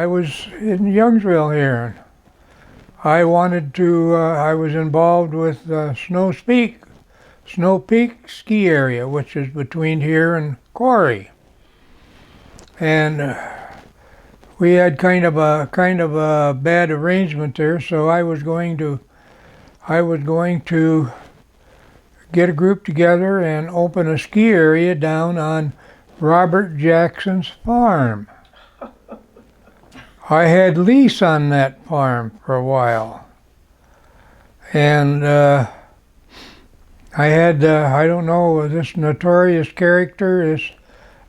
I was in Youngsville here. I wanted to, I was involved with Snow Peak ski area, which is between here and Corry. And we had kind of a bad arrangement there, so I was going to get a group together and open a ski area down on Robert Jackson's farm. I had lease on that farm for a while, and I had I don't know, this notorious character, this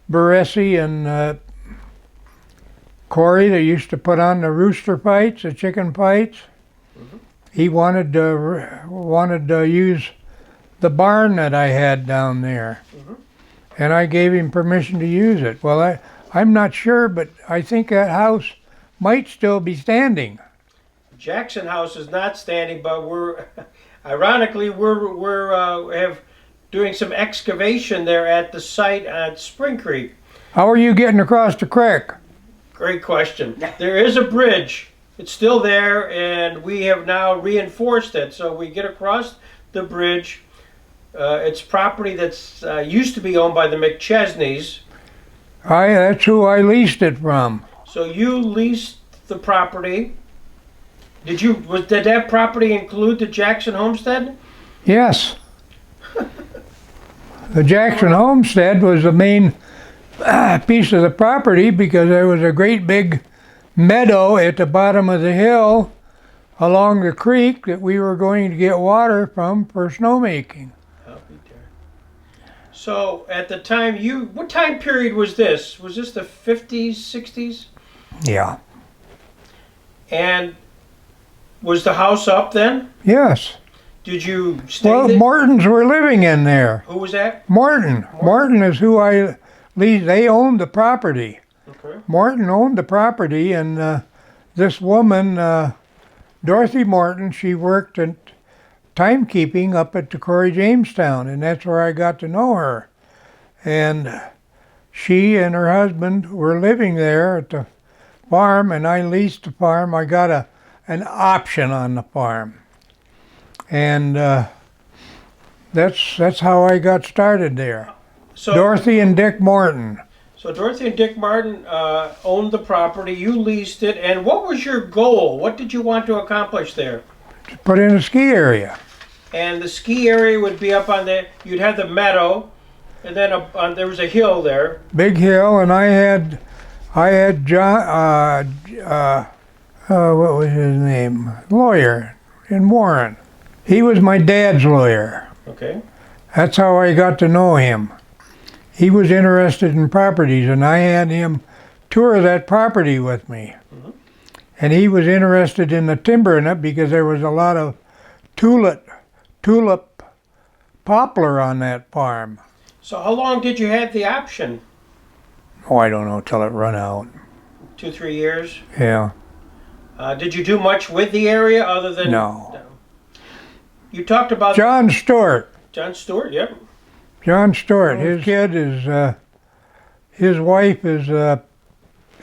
Baresi and Corry that used to put on the rooster fights, the chicken fights. Mm-hmm. He wanted to use the barn that I had down there, mm-hmm. and I gave him permission to use it. Well, I'm not sure, but I think that house might still be standing. Jackson House is not standing, but we're ironically have doing some excavation there at the site at Spring Creek. How are you getting across the creek? Great question. There is a bridge. It's still there, and we have now reinforced it, so we get across the bridge. It's property that's used to be owned by the McChesneys. That's who I leased it from. So you leased the property. Did that property include the Jackson Homestead? Yes. The Jackson Homestead was the main piece of the property because there was a great big meadow at the bottom of the hill along the creek that we were going to get water from for snowmaking. So at the time what time period was this? Was this the 50s, 60s? Yeah. And was the house up then? Yes. Did you stay Well, there? Mortons were living in there. Who was that? Morton. Morton is who I leased. They owned the property. Okay. Morton owned the property, and this woman, Dorothy Morton, she worked at timekeeping up at the Corry Jamestown, and that's where I got to know her. And she and her husband were living there at the farm, and I leased the farm. I got an option on the farm, and that's how I got started there. So Dorothy and Dick Morton. So Dorothy and Dick Martin owned the property. You leased it, and what was your goal? What did you want to accomplish there? To put in a ski area. And the ski area would be up on you'd have the meadow, and then there was a hill there. Big hill, and I had John, what was his name? Lawyer in Warren. He was my dad's lawyer. Okay. That's how I got to know him. He was interested in properties, and I had him tour that property with me. Mm-hmm. And he was interested in the timber in it because there was a lot of tulip poplar on that farm. So how long did you have the option? Oh, I don't know, till it run out. 2-3 years? Yeah. Did you do much with the area other than... No. You talked about... John Stewart. John Stewart, yep. John Stewart. His kid is, his wife is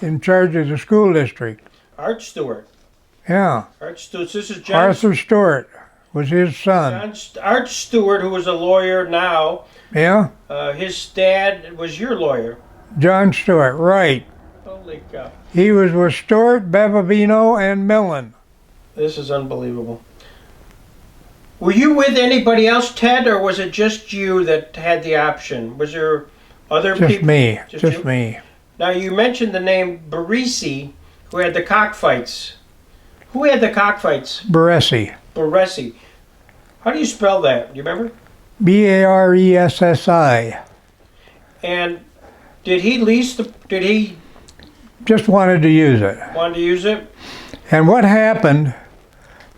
in charge of the school district. Art Stewart. Yeah. Art Stewart. This is John... Arthur Stewart was his son. Art Stewart, who is a lawyer now. Yeah? His dad was your lawyer. John Stewart, right. Holy cow. He was with Stewart, Bevavino, and Millen. This is unbelievable. Were you with anybody else, Ted, or was it just you that had the option? Was there other people? Just me. Now, you mentioned the name Baresi, who had the cockfights. Who had the cockfights? Baresi. Baresi. How do you spell that? Do you remember? Baressi. And did he just wanted to use it. Wanted to use it? And what happened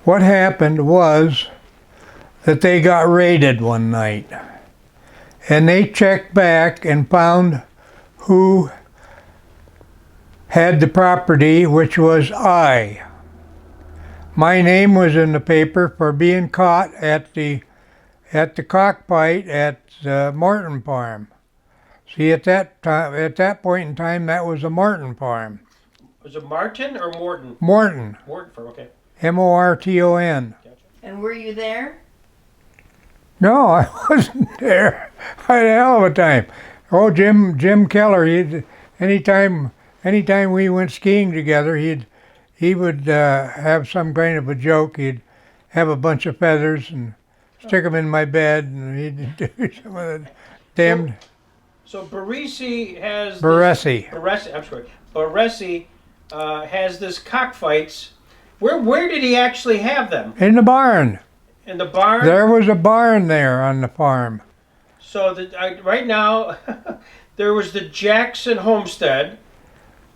was that they got raided one night. And they checked back and found who had the property, which was I. My name was in the paper for being caught at the cockfight at the Morton farm. See, at that point in time, that was a Morton farm. Was it Martin or Morton? Morton. Morton firm, okay. Morton. Gotcha. And were you there? No, I wasn't there. I had a hell of a time. Oh, Jim Keller. Anytime we went skiing together, he would have some kind of a joke. He'd have a bunch of feathers and stick them in my bed, and he'd do some of the damned. So Baresi has Baresi. I'm sorry. Baresi has this cockfights. Where did he actually have them? In the barn. In the barn. There was a barn there on the farm. So right now, there was the Jackson Homestead,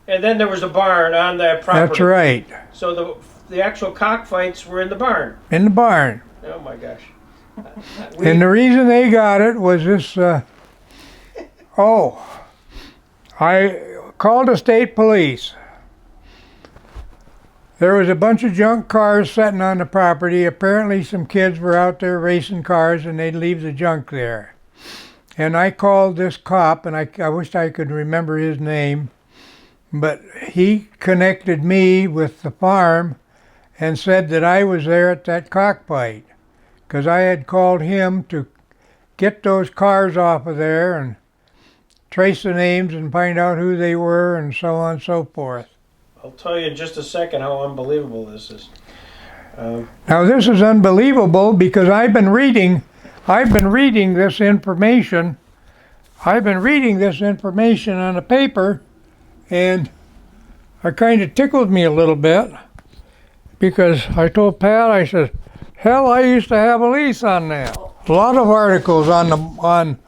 and then there was a barn on that property. That's right. So the actual cockfights were in the barn. In the barn. Oh my gosh. And the reason they got it was this. I called the state police. There was a bunch of junk cars sitting on the property. Apparently some kids were out there racing cars and they'd leave the junk there. And I called this cop, and I wished I could remember his name, but he connected me with the farm and said that I was there at that cockfight because I had called him to get those cars off of there and trace the names and find out who they were and so on and so forth. I'll tell you in just a second how unbelievable this is. Now this is unbelievable because I've been reading this information. I've been reading this information on the paper, and it kind of tickled me a little bit because I told Pat, I said, hell, I used to have a lease on that. A lot of articles on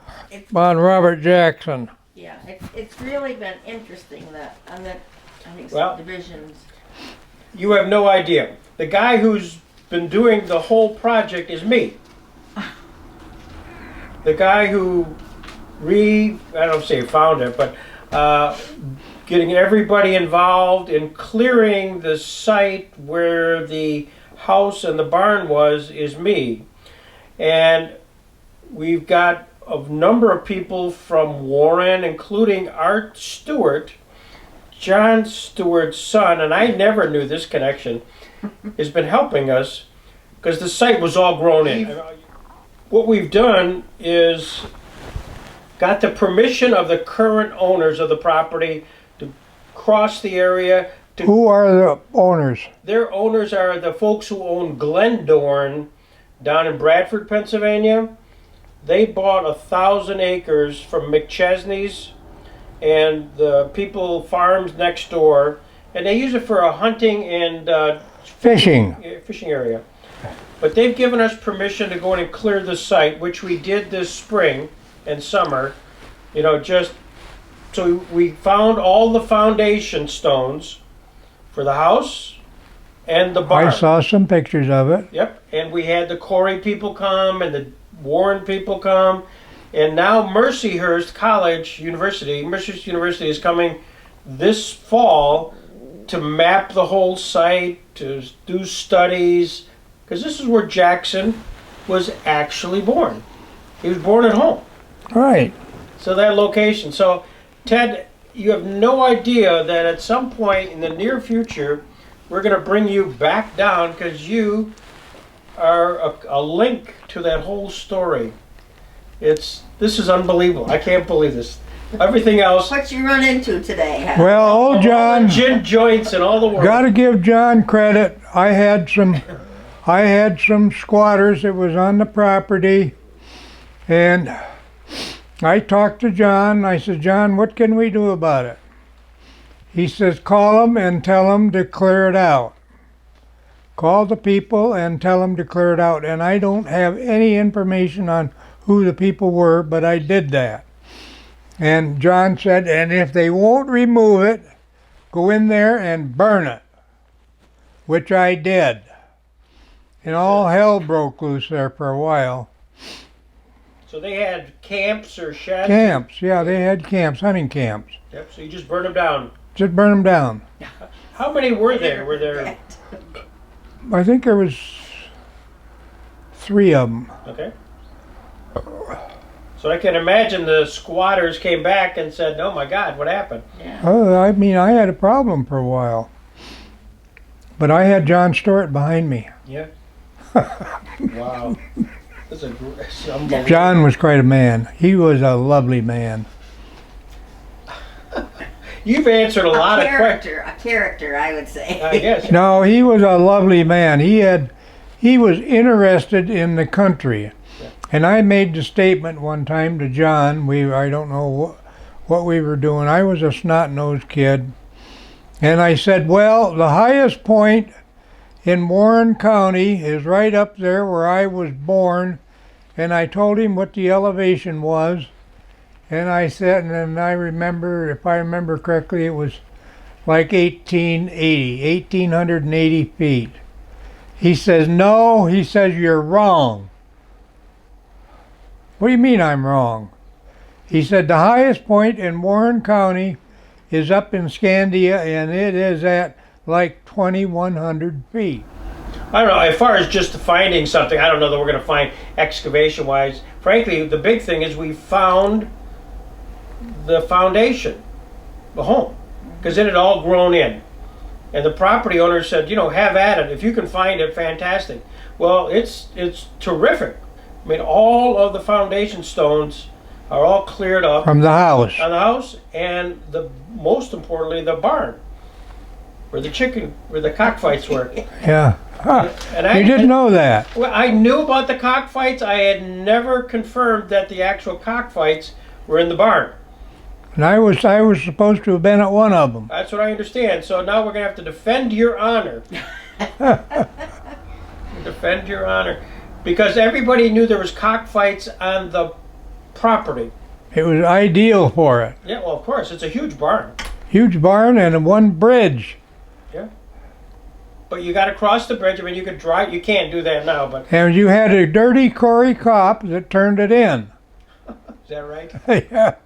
Robert Jackson. Yeah, it's really been interesting on that I think Well, subdivisions. You have no idea. The guy who's been doing the whole project is me. The guy who I don't say found it, but getting everybody involved in clearing the site where the house and the barn was is me. And we've got a number of people from Warren, including Art Stewart, John Stewart's son, and I never knew this connection, has been helping us because the site was all grown in. What we've done is got the permission of the current owners of the property to cross the area. Who are the owners? Their owners are the folks who own Glendorn down in Bradford, Pennsylvania. They bought 1,000 acres from McChesney's and the people farms next door, and they use it for a hunting and Fishing. fishing area. But they've given us permission to go in and clear the site, which we did this spring and summer. Just so we found all the foundation stones for the house and the barn. I saw some pictures of it. Yep, and we had the Corry people come and the Warren people come, and now Mercyhurst University is coming this fall to map the whole site, to do studies, because this is where Jackson was actually born. He was born at home. Right. So that location. So, Ted, you have no idea that at some point in the near future, we're going to bring you back down because you are a link to that whole story. This is unbelievable. I can't believe this. Everything else. What you run into today? Huh? Well, old John. Gin joints and all the work. Got to give John credit. I had some squatters that was on the property, and I talked to John. I said, John, what can we do about it? He says, call them and tell them to clear it out. Call the people and tell them to clear it out. And I don't have any information on who the people were, but I did that. And John said, and if they won't remove it, go in there and burn it, which I did. And all hell broke loose there for a while. So they had camps or sheds? Camps, yeah, they had camps, hunting camps. Yep, so you just burn them down. Just burn them down. How many were there? Were there? I think there was 3 of them. Okay. So I can imagine the squatters came back and said, "Oh my God, what happened?" Yeah. Oh, I mean, I had a problem for a while. But I had John Stewart behind me. Yeah. Wow. That's unbelievable. John was quite a man. He was a lovely man. You've answered a lot of questions. A character, I would say. I guess. No, he was a lovely man. He was interested in the country. Yeah. And I made the statement one time to John, I don't know what we were doing. I was a snot-nosed kid. And I said, well, the highest point in Warren County is right up there where I was born. And I told him what the elevation was. And I said, and then I remember, if I remember correctly, it was like 1880 feet. He says, no, he says, you're wrong. What do you mean I'm wrong? He said, the highest point in Warren County is up in Scandia, and it is at like 2,100 feet. I don't know. As far as just finding something, I don't know that we're going to find excavation-wise. Frankly, the big thing is we found the foundation, the home, because it had all grown in. And the property owner said, you know, have at it. If you can find it, fantastic. Well, it's terrific. I mean, all of the foundation stones are all cleared up From the house. on the house, and most importantly, the barn, where the cockfights were. Yeah. Huh. And You didn't know that. Well, I knew about the cockfights. I had never confirmed that the actual cockfights were in the barn. And I was supposed to have been at one of them. That's what I understand. So now we're going to have to defend your honor. Defend your honor. Because everybody knew there was cockfights on the property. It was ideal for it. Yeah, well, of course. It's a huge barn. Huge barn and one bridge. Yeah. But you got to cross the bridge. I mean, you could drive. You can't do that now, but And you had a dirty Corry cop that turned it in. is that right? Yeah.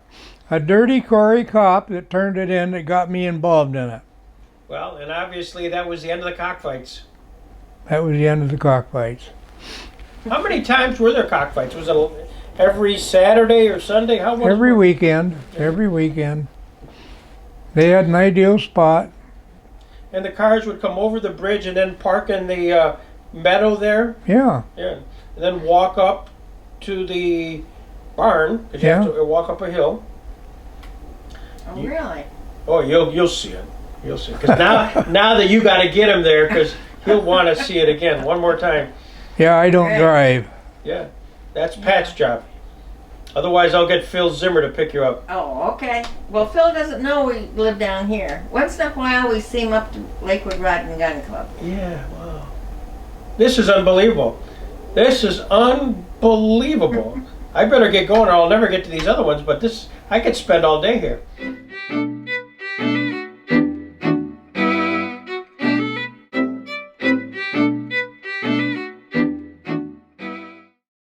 A dirty Corry cop that turned it in that got me involved in it. Well, and obviously that was the end of the cockfights. That was the end of the cockfights. How many times were there cockfights? Was it every Saturday or Sunday? How was Every it? weekend. Every weekend. They had an ideal spot. And the cars would come over the bridge and then park in the meadow there. Yeah. Yeah. And then walk up to the barn, because you have to walk up a hill. Oh, really? Oh, you'll see it. You'll see it. Because now that you got to get him there, because he'll want to see it again one more time. Yeah, I don't Right. drive. Yeah, that's Pat's job. Otherwise, I'll get Phil Zimmer to pick you up. Oh, okay. Well, Phil doesn't know we live down here. Once in a while, we see him up to Lakewood Rod and Gun Club. Yeah, wow. This is unbelievable. This is unbelievable. I better get going or I'll never get to these other ones, but I could spend all day here.